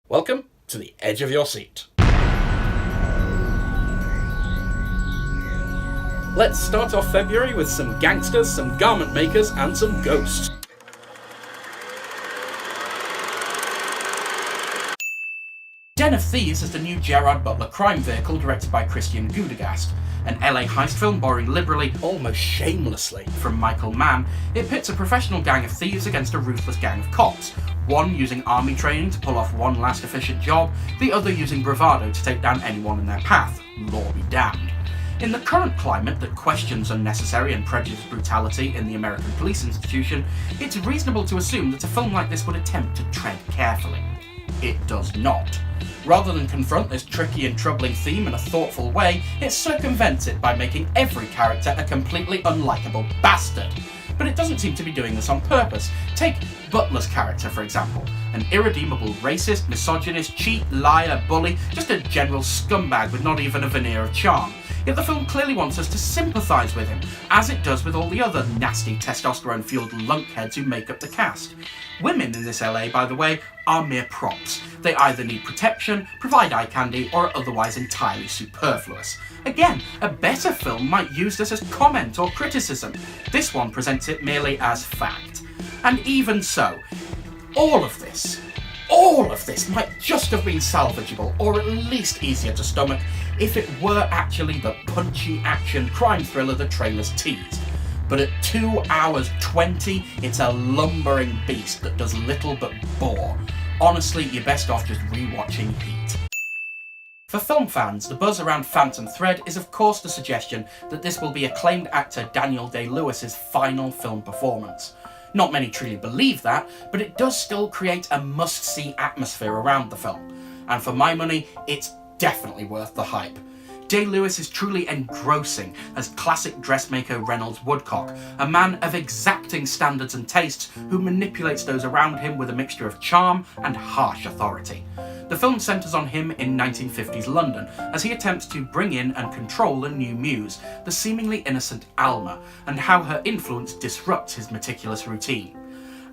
Welcome to the edge of your seat. Let's start off February with some gangsters, some garment makers, and some ghosts. Den of Thieves is the new Gerard Butler crime vehicle directed by Christian Gudegast. An LA heist film borrowing liberally, almost shamelessly, from Michael Mann. It pits a professional gang of thieves against a ruthless gang of cops. One using army training to pull off one last efficient job, the other using bravado to take down anyone in their path. Law be damned. In the current climate that questions unnecessary and prejudiced brutality in the American police institution, it's reasonable to assume that a film like this would attempt to tread carefully. It does not. Rather than confront this tricky and troubling theme in a thoughtful way, it circumvents it by making every character a completely unlikable bastard. But it doesn't seem to be doing this on purpose. Take Butler's character, for example. An irredeemable racist, misogynist, cheat, liar, bully, just a general scumbag with not even a veneer of charm. Yet the film clearly wants us to sympathise with him, as it does with all the other nasty, testosterone-fueled lunkheads who make up the cast. Women in this LA, by the way, are mere props. They either need protection, provide eye candy, or are otherwise entirely superfluous. Again, a better film might use this as comment or criticism. This one presents it merely as fact. And even so, all of this might just have been salvageable, or at least easier to stomach, if it were actually the punchy action crime thriller the trailers teased. But at 2 hours 20, it's a lumbering beast that does little but bore. Honestly, you're best off just rewatching Heat. For film fans, the buzz around Phantom Thread is of course the suggestion that this will be acclaimed actor Daniel Day-Lewis's final film performance. Not many truly believe that, but it does still create a must-see atmosphere around the film. And for my money, it's definitely worth the hype. Day-Lewis is truly engrossing as classic dressmaker Reynolds Woodcock, a man of exacting standards and tastes who manipulates those around him with a mixture of charm and harsh authority. The film centres on him in 1950s London as he attempts to bring in and control a new muse, the seemingly innocent Alma, and how her influence disrupts his meticulous routine.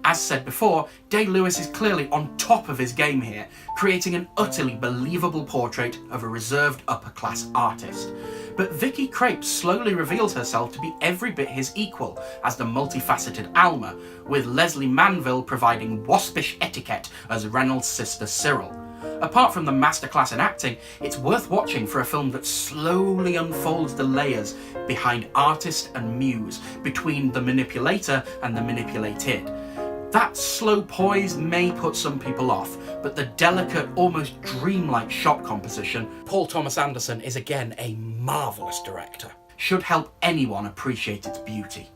As said before, Day-Lewis is clearly on top of his game here, creating an utterly believable portrait of a reserved upper-class artist. But Vicky Krieps slowly reveals herself to be every bit his equal as the multifaceted Alma, with Leslie Manville providing waspish etiquette as Reynolds' sister Cyril. Apart from the masterclass in acting, it's worth watching for a film that slowly unfolds the layers behind artist and muse, between the manipulator and the manipulated. That slow poise may put some people off, but the delicate, almost dreamlike shot composition, Paul Thomas Anderson is again a marvellous director, should help anyone appreciate its beauty.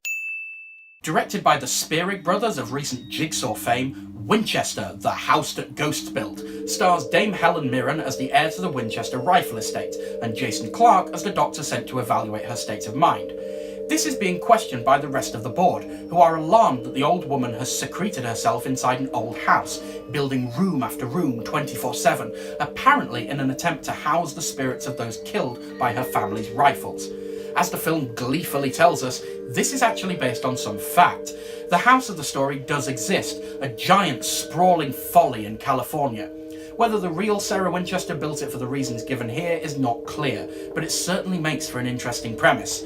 Directed by the Spearig brothers of recent Jigsaw fame, Winchester, The House That Ghosts Built, stars Dame Helen Mirren as the heir to the Winchester rifle estate, and Jason Clarke as the doctor sent to evaluate her state of mind. This is being questioned by the rest of the board, who are alarmed that the old woman has secreted herself inside an old house, building room after room 24/7, apparently in an attempt to house the spirits of those killed by her family's rifles. As the film gleefully tells us, this is actually based on some fact. The house of the story does exist, a giant sprawling folly in California. Whether the real Sarah Winchester built it for the reasons given here is not clear, but it certainly makes for an interesting premise.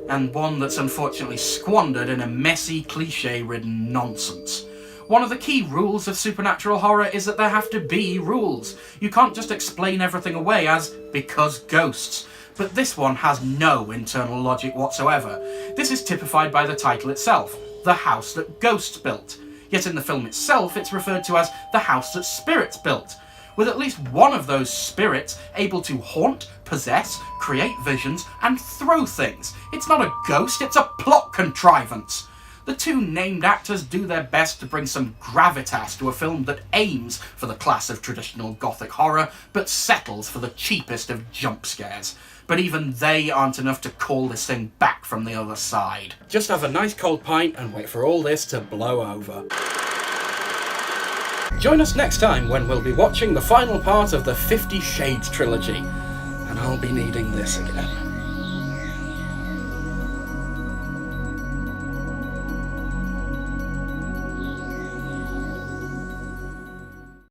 And one that's unfortunately squandered in a messy, cliche-ridden nonsense. One of the key rules of supernatural horror is that there have to be rules. You can't just explain everything away as, because ghosts. But this one has no internal logic whatsoever. This is typified by the title itself, The House That Ghosts Built. Yet in the film itself, it's referred to as The House That Spirits Built, with at least one of those spirits able to haunt, possess, create visions, and throw things. It's not a ghost, it's a plot contrivance. The two named actors do their best to bring some gravitas to a film that aims for the class of traditional gothic horror, but settles for the cheapest of jump scares. But even they aren't enough to call this thing back from the other side. Just have a nice cold pint and wait for all this to blow over. Join us next time when we'll be watching the final part of the 50 Shades trilogy. And I'll be needing this again.